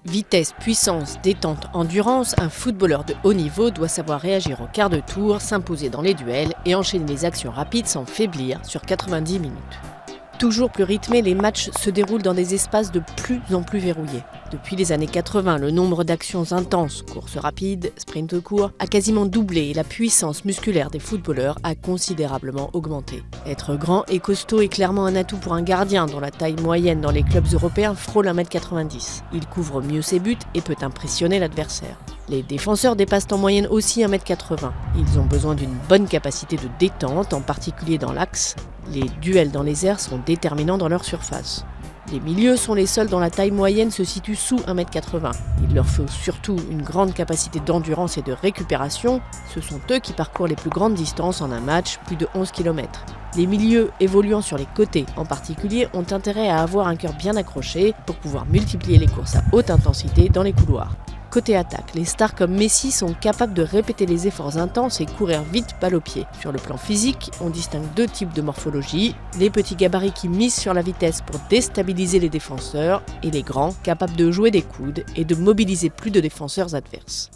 Vitesse, puissance, détente, endurance, un footballeur de haut niveau doit savoir réagir au quart de tour, s'imposer dans les duels et enchaîner les actions rapides sans faiblir sur 90 minutes. Toujours plus rythmés, les matchs se déroulent dans des espaces de plus en plus verrouillés. Depuis les années 80, le nombre d'actions intenses, courses rapides, sprints courts, a quasiment doublé et la puissance musculaire des footballeurs a considérablement augmenté. Être grand et costaud est clairement un atout pour un gardien dont la taille moyenne dans les clubs européens frôle 1m90. Il couvre mieux ses buts et peut impressionner l'adversaire. Les défenseurs dépassent en moyenne aussi 1m80. Ils ont besoin d'une bonne capacité de détente, en particulier dans l'axe. Les duels dans les airs sont déterminants dans leur surface. Les milieux sont les seuls dont la taille moyenne se situe sous 1m80. Il leur faut surtout une grande capacité d'endurance et de récupération. Ce sont eux qui parcourent les plus grandes distances en un match, plus de 11 km. Les milieux évoluant sur les côtés en particulier ont intérêt à avoir un cœur bien accroché pour pouvoir multiplier les courses à haute intensité dans les couloirs. Côté attaque, les stars comme Messi sont capables de répéter les efforts intenses et courir vite balle au pied. Sur le plan physique, on distingue deux types de morphologie, les petits gabarits qui misent sur la vitesse pour déstabiliser les défenseurs et les grands capables de jouer des coudes et de mobiliser plus de défenseurs adverses.